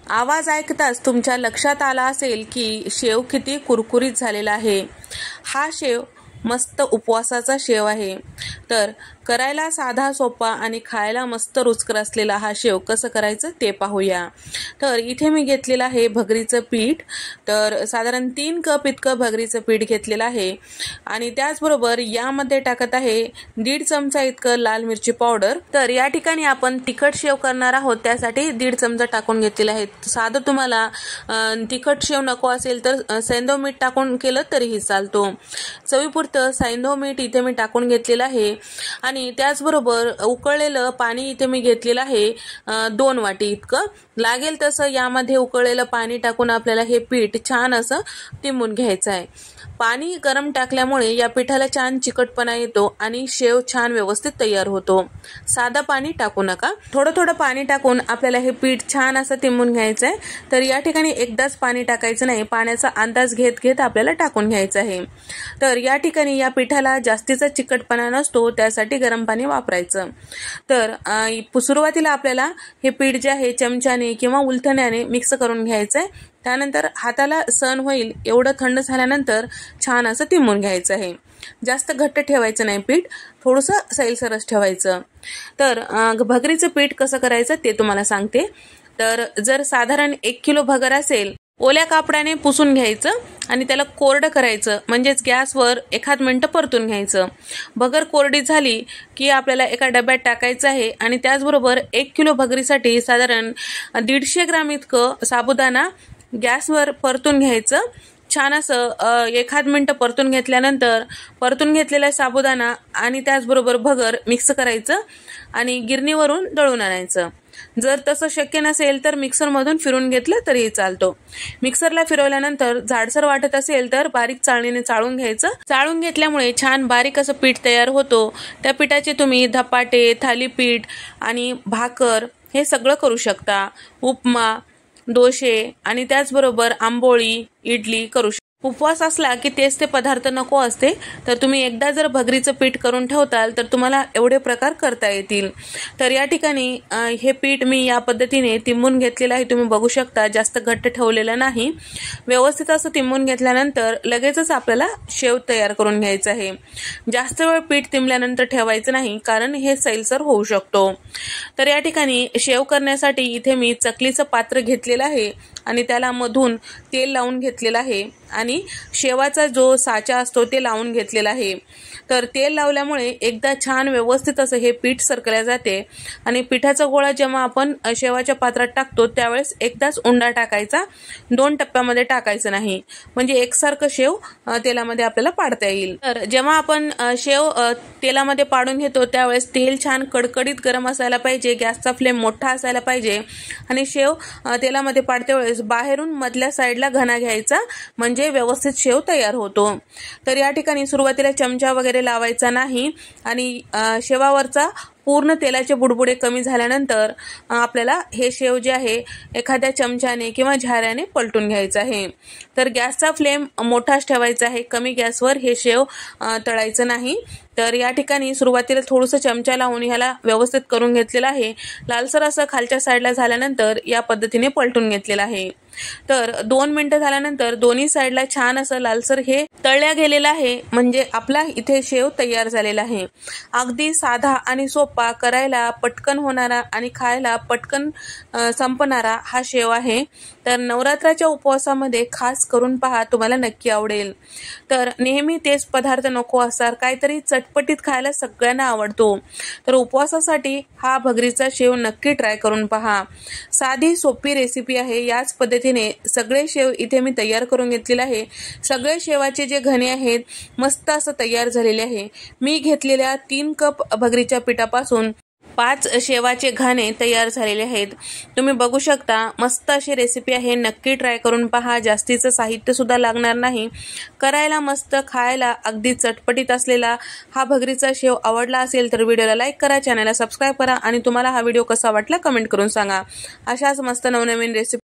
आवाज ऐकताच तुमच्या लक्षात आला असेल की शेव किती कुरकुरीत झालेला आहे। हा शेव मस्त उपवासाचा शेव आहे। तर करायला साधा सोपा आणि खायला मस्त रुचकर असलेला हा शेव कसं करायचं ते पाहूया। तर इथे मी घेतलेलं आहे भगरीचं पीठ। तर साधारण 3 कप इतकं भगरीचं पीठ घेतलेलं आहे आणि त्याचबरोबर यामध्ये टाकत आहे 1.5 चमचा इतकं लाल मिरची पावडर। तर या ठिकाणी आपण तिखट शेव करणार आहोत, त्यासाठी 1.5 चमचा टाकून घेतलेला आहे। साधं तुम्हाला तिखट शेव नको असेल तर सैंधव मीठ टाकून केलं तरीही चालतो। चवीपुरतं सैंधव मीठ इथे मी टाकून घेतलेलं आहे आणि त्याचबरोबर उकळलेलं पाणी इथे मी घेतलेलं आहे 2 वाटी इतकं। लागेल तसं यामध्ये उकळलेलं पाणी टाकून आपल्याला हे पीठ छान असं तिंबून घ्यायचं आहे। पाणी गरम टाकल्यामुळे या पिठाला छान चिकटपणा येतो आणि शेव छान व्यवस्थित तयार होतो। साधं पाणी टाकू नका, थोडं थोडं पाणी टाकून आपल्याला हे पीठ छान असं तिंबून घ्यायचं आहे। तर या ठिकाणी एकदाच पाणी टाकायचं नाही, पाण्याचा अंदाज घेत घेत आपल्याला टाकून घ्यायचं आहे। तर या ठिकाणी या पिठाला जास्तीचा चिकटपणा नसतो, त्यासाठी गरम पाणी वापरायचं। तर सुरुवातीला आपल्याला हे पीठ जे आहे चमच्याने किंवा उलथण्याने मिक्स करून घ्यायचं आहे। त्यानंतर हाताला सहन होईल एवढं थंड झाल्यानंतर छान असं तिंबून घ्यायचं आहे। जास्त घट्ट ठेवायचं नाही पीठ, थोडंसं सैलसरच ठेवायचं। तर भगरीचं पीठ कसं करायचं ते तुम्हाला सांगते। तर जर साधारण 1 किलो भगर असेल, ओल्या कापडाने पुसून घ्यायचं आणि त्याला कोरडं करायचं, म्हणजेच गॅसवर 1 मिनिट परतून घ्यायचं। भगर कोरडी झाली की आपल्याला एका डब्यात टाकायचं आहे आणि त्याचबरोबर 1 किलो भगरीसाठी साधारण 150 ग्राम इतकं साबुदाणा गॅसवर परतून घ्यायचं। छान असं 1 मिनिट परतून घेतल्यानंतर परतून घेतलेला साबुदाणा आणि त्याचबरोबर भगर मिक्स करायचं आणि गिरणीवरून दळून आणायचं। जर तसं शक्य नसेल तर मिक्सरमधून फिरून घेतलं तरीही चालतो। मिक्सरला फिरवल्यानंतर जाडसर वाटत असेल तर बारीक चाळणीने चाळून घ्यायचं। चाळून घेतल्यामुळे छान बारीक असं पीठ तयार होतो। त्या पिठाचे तुम्ही धपाटे, थालीपीठ आणि भाकर हे सगळं करू शकता। उपमा, डोसे आणि त्याचबरोबर आंबोळी, इडली करू शकता। उपवास असला की तेच ते पदार्थ नको असते, तर तुम्ही एकदा जर भगरीचं पीठ करून ठेवताल तर तुम्हाला एवढे प्रकार करता येतील। तर या ठिकाणी हे पीठ मी या पद्धतीने तिंबून घेतलेलं आहे, तुम्ही बघू शकता। जास्त घट्ट ठेवलेलं नाही, व्यवस्थित असं तिंबून घेतल्यानंतर लगेचच आपल्याला शेव तयार करून घ्यायचं आहे। जास्त वेळ पीठ तिंबल्यानंतर ठेवायचं नाही, कारण हे सैलसर होऊ शकतो। तर या ठिकाणी शेव करण्यासाठी इथे मी चकलीचं पात्र घेतलेलं आहे आणि त्याला मधून तेल लावून घेतलेलं आहे आणि शेवाचा जो साचा असतो ते लावून घेतलेला आहे। तर तेल लावल्यामुळे एकदा छान व्यवस्थित असं हे पीठ सरकल्या जाते आणि पिठाचा गोळा जेव्हा आपण शेवाच्या पात्रात टाकतो त्यावेळेस एकदाच उंडा टाकायचा, 2 टप्प्यामध्ये टाकायचं नाही, म्हणजे एकसारखं शेव तेलामध्ये आपल्याला पाडता येईल। तर जेव्हा आपण शेव तेलामध्ये पाडून घेतो त्यावेळेस तेल छान कडकडीत गरम असायला पाहिजे, गॅसचा फ्लेम मोठा असायला पाहिजे आणि शेव तेलामध्ये पाडते वेळेस बाहेरून मधल्या साईडला घना घ्यायचा, म्हणजे व्यवस्थित शेव तयार होतो। तर या ठिकाणी सुरुवातीला चमचा वगैरे लावायचा नाही आणि शेवावरचा पूर्ण तेलाचे बुडबुडे कमी झाल्यानंतर आपल्याला हे शेव जे आहे एखाद्या चमच्याने किंवा झाऱ्याने पलटून घ्यायचं आहे। तर गॅसचा फ्लेम मोठाच ठेवायचा आहे, कमी गॅसवर हे शेव तळायचं नाही। तर या ठिकाणी सुरुवातीला थोडंसं चमचा लावून ह्याला व्यवस्थित करून घेतलेलं आहे। लालसर असं खालच्या साईडला झाल्यानंतर या पद्धतीने पलटून घेतलेलं आहे। तर 2 मिनिटं झाल्यानंतर दोन्ही साईडला छान असं लालसर हे तळल्या गेलेलं आहे, म्हणजे आपला इथे शेव तयार झालेला आहे। अगदी साधा आणि सोपा, करायला पटकन होणारा आणि खायला पटकन संपणारा हा शेव आहे। तर नवरात्राच्या उपवासामध्ये खास करून पहा, तुम्हाला नक्की आवडेल। तर नेहमी तेच पदार्थ नको असणार, काहीतरी चटपटीत खायला सगळ्यांना आवडतो। तर उपवासासाठी हा भगरीचा शेव नक्की ट्राय करून पहा। साधी सोपी रेसिपी आहे। याच पद्धतीने सगळे शेव इथे मी तयार करून घेतलेले आहे। सगळे शेवाचे जे घणे आहेत मस्त असं तयार झालेले आहे। मी घेतलेल्या 3 कप भगरीच्या पिठापासून 5 शेवाचे घाणे तयार झालेले आहेत। तुम्ही बघू शकता, मस्त अशी रेसिपी आहे, नक्की ट्राय करून पहा। जास्तीचं साहित्य सुद्धा लागणार नाही, करायला मस्त, खायला अगदी चटपटीत असलेला हा भगरीचा शेव आवडला असेल तर व्हिडिओला लाईक करा, चॅनलला सबस्क्राईब करा आणि तुम्हाला हा व्हिडिओ कसा वाटला कमेंट करून सांगा। अशाच मस्त नवनवीन रेसिपी